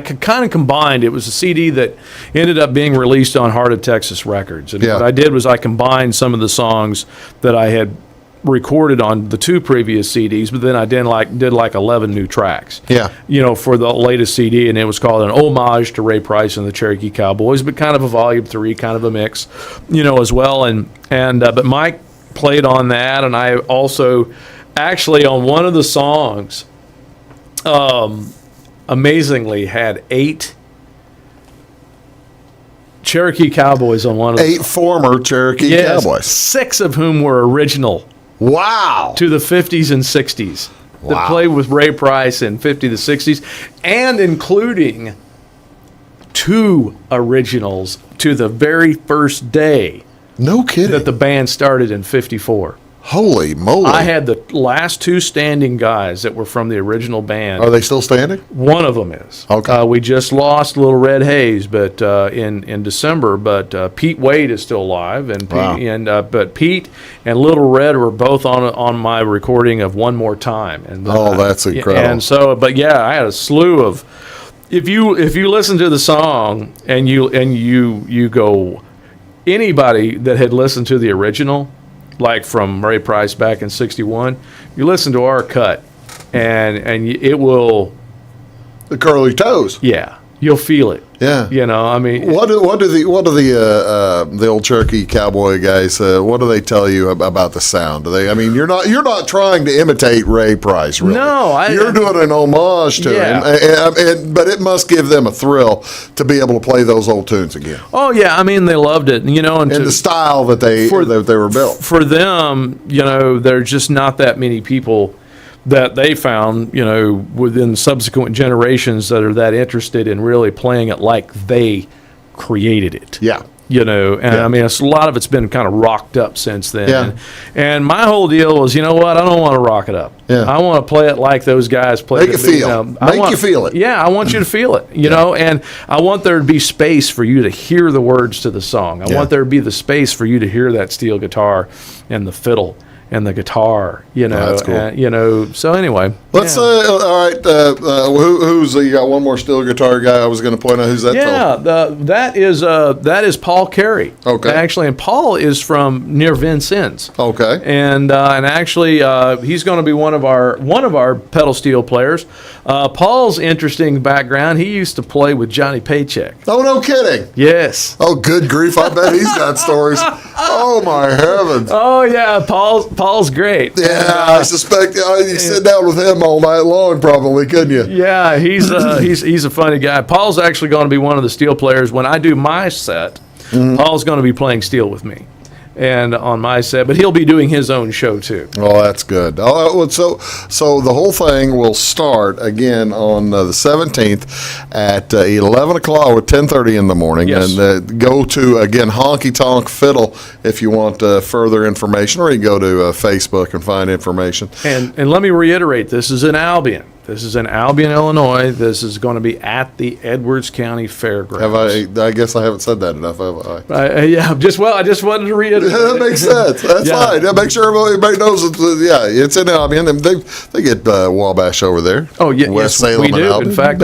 kind of combined. It was a CD that ended up being released on Heart of Texas Records. And what I did was I combined some of the songs that I had recorded on the two previous CDs, but then I did like 11 new tracks. Yeah. For the latest CD, and it was called an homage to Ray Price and the Cherokee Cowboys, but kind of a volume 3, kind of a mix, as well. But Mike played on that, and I also actually on one of the songs, amazingly had 8 Cherokee Cowboys on one of 8 former Cherokee Cowboys. 6 of whom were original. Wow. To the 50s and 60s. Wow. That played with Ray Price in 50s to 60s, and including 2 originals to the very first day. No kidding. That the band started in 54. Holy moly. I had the last 2 standing guys that were from the original band. Are they still standing? One of them is. Okay. We just lost Little Red Haze, but in December. But Pete Wade is still alive, and but Pete and Little Red were both on my recording of One More Time. And that's incredible. And so, but yeah, I had a slew of. If you listen to the song and you go, anybody that had listened to the original, like from Ray Price back in '61, you listen to our cut, and it will. The curly toes. Yeah, you'll feel it. Yeah. I mean, what do the old Cherokee Cowboy guys? What do they tell you about the sound? Do they? I mean, you're not trying to imitate Ray Price, really. No, you're doing an homage to him, but it must give them a thrill to be able to play those old tunes again. Oh yeah, I mean they loved it, and the style that they were built for them. There's just not that many people that they found, within subsequent generations that are that interested in really playing it like they created it. Yeah. I mean, a lot of it's been kind of rocked up since then. Yeah. And my whole deal was, I don't want to rock it up. Yeah. I want to play it like those guys played it. Make you feel it. Yeah, I want you to feel it, and I want there to be space for you to hear the words to the song. I want there to be the space for you to hear that steel guitar and the fiddle and the guitar, that's cool. So anyway, let's all right. Who's you got one more steel guitar guy? I was going to point out who's that. That is Paul Carey. Okay, actually, and Paul is from near Vincennes. Okay, and actually, he's going to be one of our pedal steel players. Paul's interesting background. He used to play with Johnny Paycheck. Oh, no kidding. Yes. Oh, good grief! I bet he's got stories. Oh my heavens. Oh yeah, Paul's great. Yeah, I suspect you sit down with him all night long, probably, couldn't you? Yeah, he's a funny guy. Paul's actually going to be one of the steel players when I do my set. Mm-hmm. Paul's going to be playing steel with me, and on my set, but he'll be doing his own show too. Oh, that's good. So the whole thing will start again on the 17th at 11 o'clock or 10:30 in the morning. Yes. And go to, again, Honky Tonk Fiddle if you want further information, or you can go to Facebook and find information. And let me reiterate, this is in Albion. This is in Albion, Illinois. This is going to be at the Edwards County Fairgrounds. I guess I haven't said that enough, have I? I just wanted to reiterate. That makes sense. That's fine. Make sure everybody knows it's in Albion. And they get Wabash over there. Oh, yeah, West yes, Salem we and do. Albion. In fact,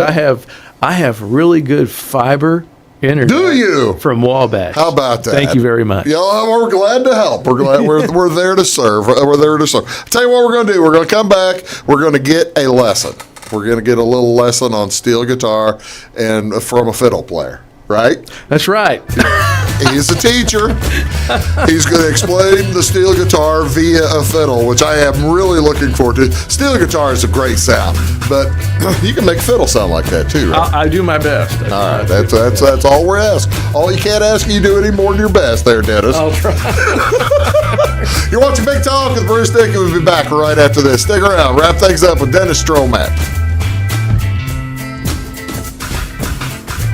I I have really good fiber internet. Do you? From Wabash. How about that? Thank you very much. Yeah, we're glad to help. We're glad we're there to serve. We're there to serve. I'll tell you what we're going to do. We're going to come back. We're going to get a lesson. We're going to get a little lesson on steel guitar and from a fiddle player. Right? That's right. He's a teacher. He's going to explain the steel guitar via a fiddle, which I am really looking forward to. Steel guitar is a great sound, but you can make fiddle sound like that too, right? I do my best. All right, that's all we're asking. All you can't ask you do any more than your best there, Dennis. I'll try. You're watching Big Talk with Bruce Dickey. We'll be back right after this. Stick around. Wrap things up with Dennis Stroughmatt.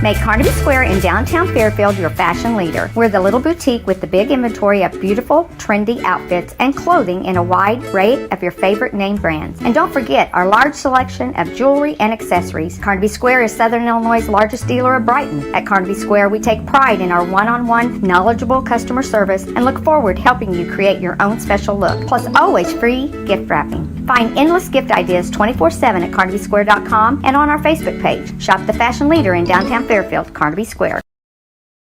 Make Carnaby Square in downtown Fairfield your fashion leader. We're the little boutique with the big inventory of beautiful, trendy outfits and clothing in a wide array of your favorite name brands. And don't forget our large selection of jewelry and accessories. Carnaby Square is Southern Illinois' largest dealer of Brighton. At Carnaby Square, we take pride in our one-on-one, knowledgeable customer service and look forward to helping you create your own special look. Plus, always free gift wrapping. Find endless gift ideas 24/7 at CarnabySquare.com and on our Facebook page. Shop the fashion leader in downtown Fairfield, Carnaby Square.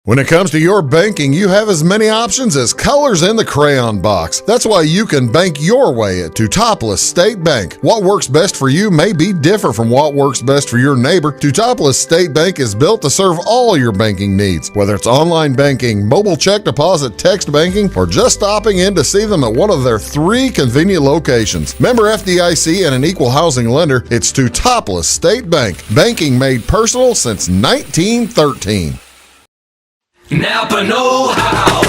When it comes to your banking, you have as many options as colors in the crayon box. That's why you can bank your way at Teutopolis State Bank. What works best for you may be different from what works best for your neighbor. Teutopolis State Bank is built to serve all your banking needs, whether it's online banking, mobile check deposit, text banking, or just stopping in to see them at one of their 3 convenient locations. Member FDIC and an equal housing lender, it's Teutopolis State Bank. Banking made personal since 1913. Napa know-how.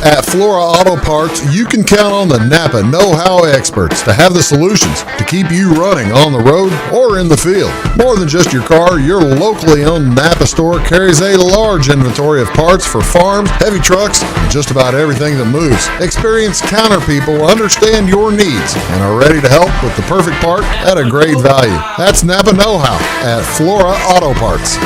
At Flora Auto Parts, you can count on the Napa know-how experts to have the solutions to keep you running on the road or in the field. More than just your car, your locally owned Napa store carries a large inventory of parts for farms, heavy trucks, and just about everything that moves. Experienced counter people understand your needs and are ready to help with the perfect part at a great value. That's Napa know-how at Flora Auto Parts.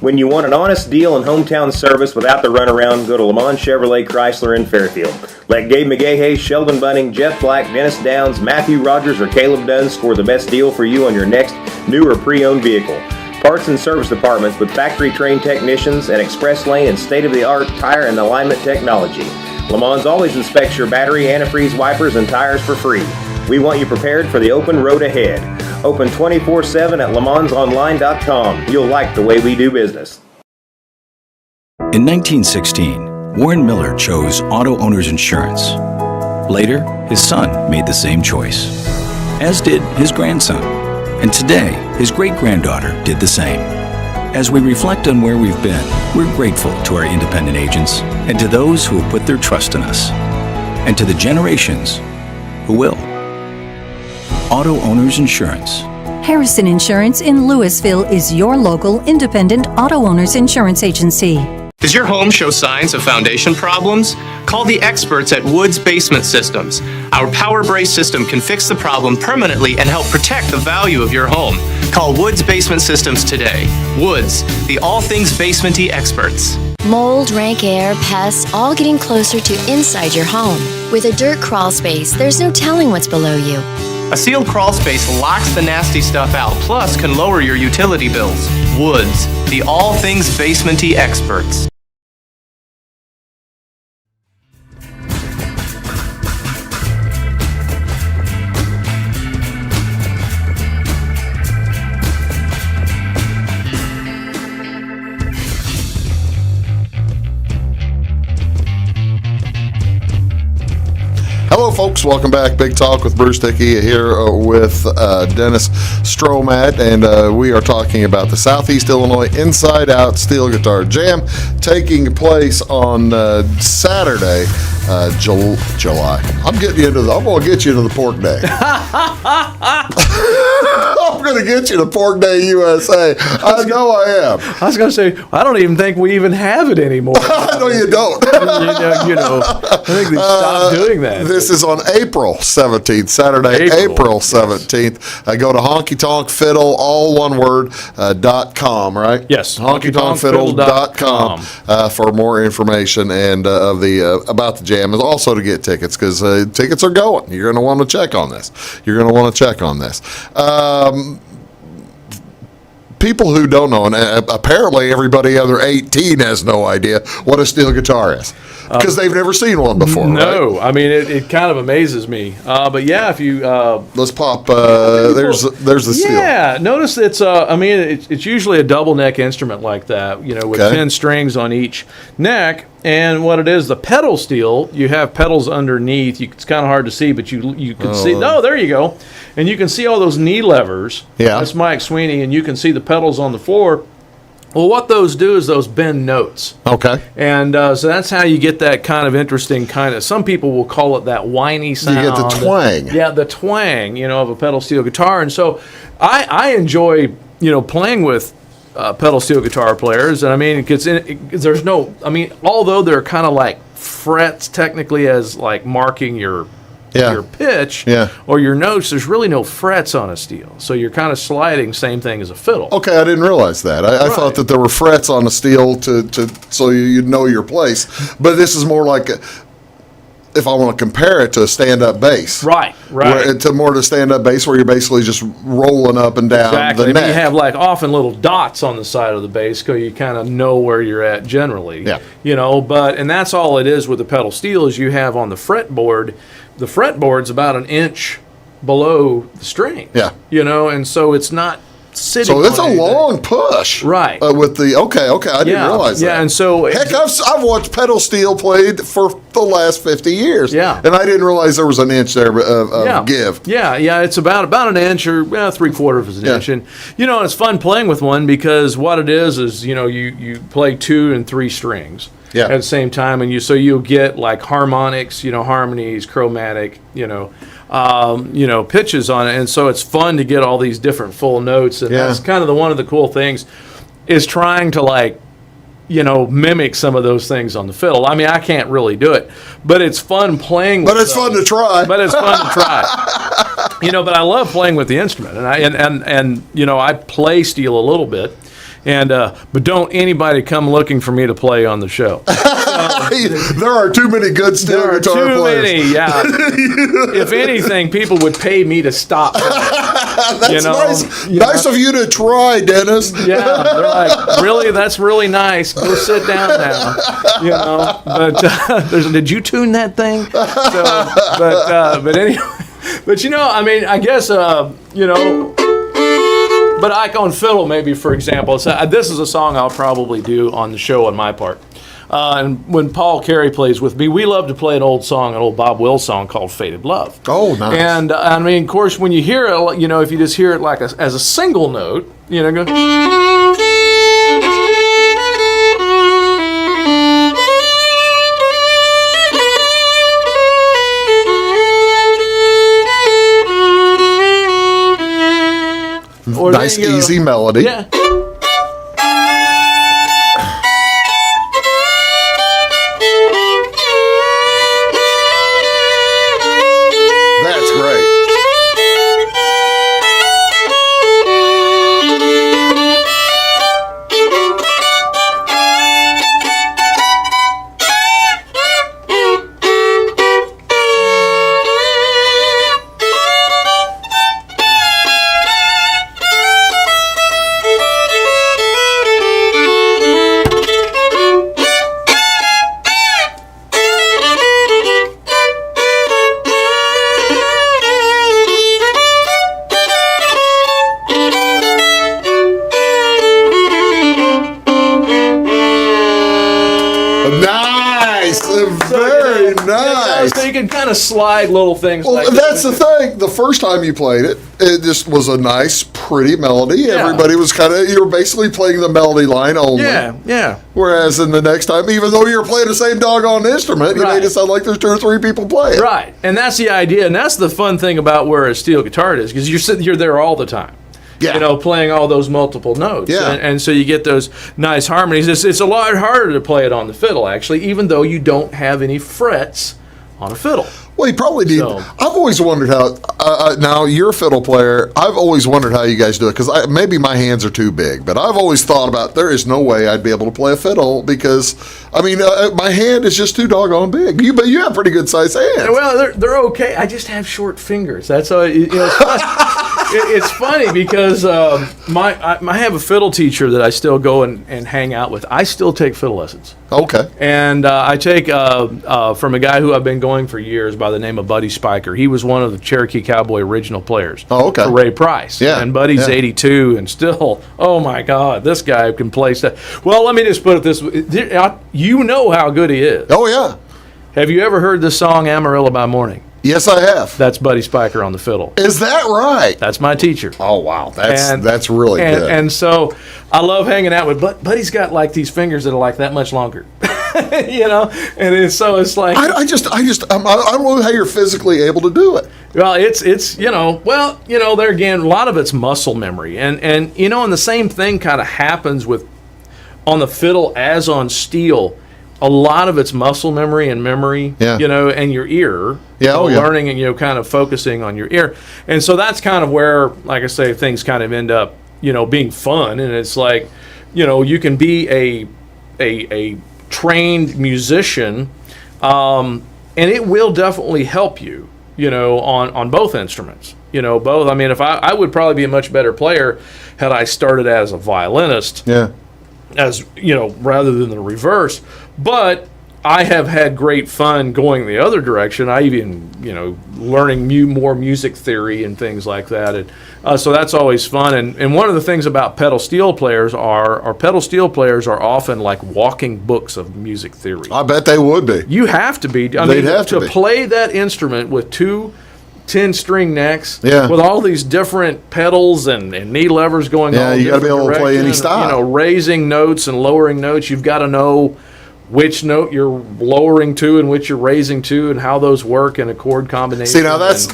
When you want an honest deal and hometown service without the runaround, go to Lamont Chevrolet Chrysler in Fairfield. Let Gabe McGahey, Sheldon Bunning, Jeff Black, Dennis Downs, Matthew Rogers, or Caleb Dunn score the best deal for you on your next new or pre-owned vehicle. Parts and service departments with factory-trained technicians and express lane and state-of-the-art tire and alignment technology. Lamont's always inspects your battery, antifreeze, wipers, and tires for free. We want you prepared for the open road ahead. Open 24/7 at LaMonsOnline.com. You'll like the way we do business. In 1916, Warren Miller chose Auto Owners Insurance. Later, his son made the same choice, as did his grandson. And today, his great-granddaughter did the same. As we reflect on where we've been, we're grateful to our independent agents and to those who have put their trust in us, and to the generations who will. Auto Owners Insurance. Harrison Insurance in Louisville is your local independent auto owners insurance agency. Does your home show signs of foundation problems? Call the experts at Woods Basement Systems. Our Power Brace system can fix the problem permanently and help protect the value of your home. Call Woods Basement Systems today. Woods, the all things basementy experts. Mold, rank air, pests, all getting closer to inside your home. With a dirt crawl space, there's no telling what's below you. A sealed crawl space locks the nasty stuff out, plus can lower your utility bills. Woods, the all things basementy experts. Hello, folks. Welcome back. Big Talk with Bruce Dickey here with Dennis Stroughmatt, and we are talking about the Southeast Illinois Inside Out Steel Guitar Jam taking place on Saturday, July. I'm going to get you into the Pork Day. I'm going to get you to Pork Day USA. I know I am. I was going to say, I don't even think we even have it anymore. I No, you don't. I think they stopped doing that. This is on April 17th, Saturday, April 17th. Go to Honky Tonk Fiddle, all one word, .com, right? Yes, honkytonkfiddle.com for more information and of the about the jam, and also to get tickets, because tickets are going. You're going to want to check on this. People who don't know, and apparently everybody under 18 has no idea what a steel guitar is, because they've never seen one before. No, right? I mean it kind of amazes me. But yeah, if you let's pop. There's the steel. Yeah, notice it's it's usually a double neck instrument like that, with 10 strings on each neck. And what it is, the pedal steel, you have pedals underneath. It's kind of hard to see, but you can see. Oh, there you go. And you can see all those knee levers. Yeah. That's Mike Sweeney, and you can see the pedals on the floor. Well, what those do is those bend notes. Okay. And so that's how you get that kind of interesting some people will call it that whiny sound. You get the twang. The twang, of a pedal steel guitar. And so I enjoy, playing with pedal steel guitar players. And I mean, although they're kind of like frets technically as like marking your pitch or your notes, there's really no frets on a steel. So you're kind of sliding, same thing as a fiddle. Okay, I didn't realize that. I thought that there were frets on a steel so you'd know your place. But this is more like, if I want to compare it to a stand-up bass. Right. To more to stand-up bass where you're basically just rolling up and down the neck. You have like often little dots on the side of the bass, so you kind of know where you're at generally. Yeah. And that's all it is with the pedal steel is you have on the fretboard. The fretboard's about an inch below the string. Yeah. And so it's not sitting. So it's a long push. Right. With the I didn't realize that. Yeah, and so heck, I've watched pedal steel played for the last 50 years. Yeah. And I didn't realize there was an inch there of give. Yeah, it's about an inch or 3/4 of an inch. And it's fun playing with one because what it is you play 2 and 3 strings. Yeah. At the same time, and you'll get like harmonics, harmonies, chromatic, pitches on it, and so it's fun to get all these different full notes, and that's kind of one of the cool things is trying to mimic some of those things on the fiddle. I mean, I can't really do it, but it's fun playing. But it's fun to try. But it's fun to try. But I love playing with the instrument, and I play steel a little bit. And but don't anybody come looking for me to play on the show. There are too many good steel guitar players. Too many, yeah. If anything, people would pay me to stop. That's nice. Nice of you to try, Dennis. Yeah, they're like, really? That's really nice. Go sit down now. But did you tune that thing? So, but anyway, but I guess But Ike on fiddle, maybe, for example. So, this is a song I'll probably do on the show on my part. And when Paul Carey plays with me, we love to play an old Bob Wills song called Faded Love. Oh, nice. And, of course, when you hear it, if you just hear it like as a single note, go... Nice, easy melody. Yeah. That's great. Very nice. So you can kind of slide little things. Well, like that's the thing. The first time you played it, it just was a nice, pretty melody. Yeah. Everybody was you were basically playing the melody line only. Yeah. Whereas in the next time, even though you're playing the same doggone instrument, you made it sound like there's 2 or 3 people playing. Right, and that's the idea, and that's the fun thing about where a steel guitar is, because you're there all the time. Yeah. playing all those multiple notes. Yeah. And so you get those nice harmonies. It's a lot harder to play it on the fiddle, actually, even though you don't have any frets on a fiddle. Well, you probably need. So- I've always wondered how. Now you're a fiddle player. I've always wondered how you guys do it because maybe my hands are too big. But I've always thought about there is no way I'd be able to play a fiddle because my hand is just too doggone big. But you have pretty good sized hands. Well, they're okay. I just have short fingers. That's all. It's funny because I have a fiddle teacher that I still go and hang out with. I still take fiddle lessons. Okay. And I take from a guy who I've been going for years by the name of Buddy Spiker. He was one of the Cherokee Cowboy original players. Oh, okay. For Ray Price. Yeah. And Buddy's Yeah. 82 and still, oh my God, this guy can play stuff. Well, let me just put it this way. You know how good he is. Oh, yeah. Have you ever heard the song Amarillo by Morning? Yes, I have. That's Buddy Spiker on the fiddle. Is that right? That's my teacher. Oh, wow. That's really good. And so I love hanging out with Buddy's got like these fingers that are like that much longer. And it's like I don't know how you're physically able to do it. Well, it's there again, a lot of it's muscle memory, and and the same thing kind of happens with on the fiddle as on steel. A lot of it's muscle memory and memory, Yeah. And your ear, learning and kind of focusing on your ear, and so that's kind of where, like I say, things kind of end up, being fun, and it's like, you can be a trained musician, and it will definitely help you, on both instruments, both. I mean, if I would probably be a much better player had I started as a violinist, Yeah. as rather than the reverse. But I have had great fun going the other direction. I even learning more music theory and things like that, and so that's always fun. And one of the things about pedal steel players are often like walking books of music theory. I bet they would be. You have to be. They'd have to be. Play that instrument with two 10-string necks, Yeah. with all these different pedals and knee levers going Yeah, all you gotta be different able to play any directions, style. raising notes and lowering notes. You've got to know which note you're lowering to and which you're raising to, and how those work in a chord combination. See, now that's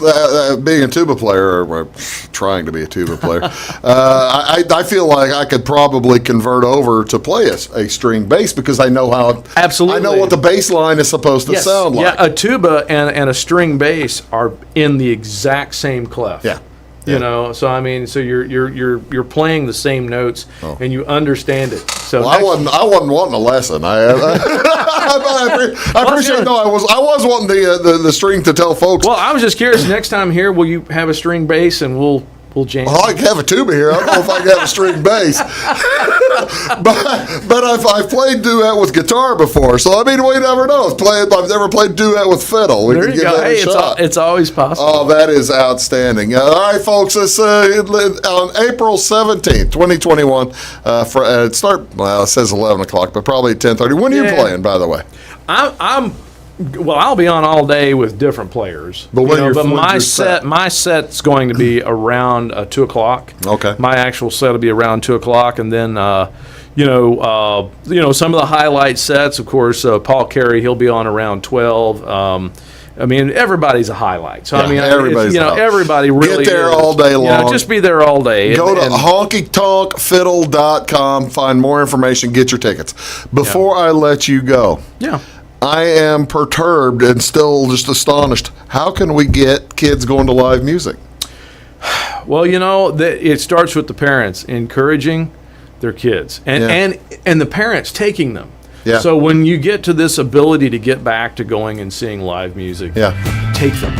being a tuba player, or trying to be a tuba player. I feel like I could probably convert over to play a string bass because I know how. Absolutely. I know what the bass line is supposed to sound like. Yeah, a tuba and a string bass are in the exact same clef. Yeah. So I mean, so you're playing the same notes, and you understand it. So Well, I wasn't wanting a lesson. I appreciate. No, I was wanting the string to tell folks. Well, I was just curious. Next time here, will you have a string bass, and we'll jam? Well, I can have a tuba here. I don't know if I can have a string bass, but I've played duet with guitar before. So I mean, we never know. I've never played duet with fiddle. We There can you give go. that Hey, a shot. it's always possible. Oh, that is outstanding. All right, folks, it's on April 17th, 2021. It says 11 o'clock, but probably 10:30. When are you Yeah. playing, by the way? I'll be on all day with different players. But when my your set? my set's going to be around 2 o'clock. Okay. My actual set will be around 2 o'clock, and then some of the highlight sets. Of course, Paul Carey, he'll be on around 12. I mean, everybody's a highlight. So Yeah, I mean, everybody's a highlight. everybody really Get there is. all day long. Just be there all day. Go to and honkytonkfiddle.com, find more information, get your tickets. Before I let you go, yeah. I am perturbed and still just astonished. How can we get kids going to live music? Well, it starts with the parents encouraging their kids, and the parents taking them. Yeah. So when you get to this ability to get back to going and seeing live music, take them.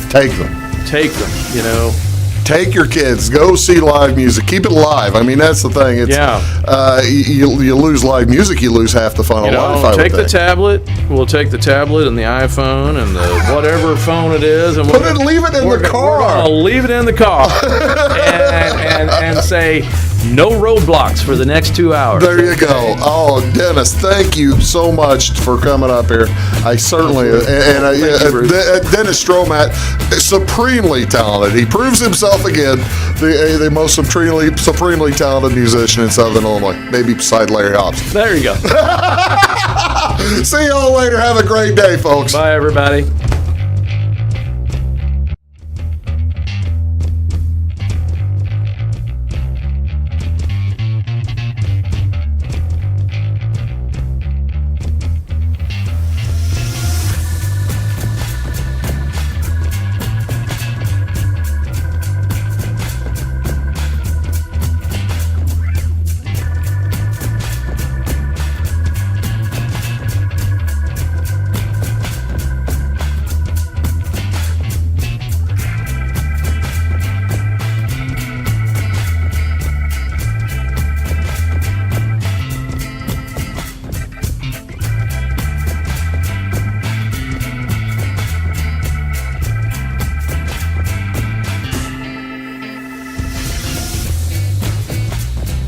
Take them. Take them. Take your kids. Go see live music. Keep it live. I mean, that's the thing. It's, you lose live music, you lose half the fun of life. I Take would the think. tablet. We'll take the tablet and the iPhone and the whatever phone it is, and leave it in the car. We're gonna leave it in the car, and say no roadblocks for the next 2 hours. There you go. Oh, Dennis, thank you so much for coming up here. I certainly, Dennis Stroughmatt, supremely talented. He proves himself again, the most supremely talented musician in Southern Illinois, maybe beside Larry Hobson. There you go. See y'all later. Have a great day, folks. Bye, everybody.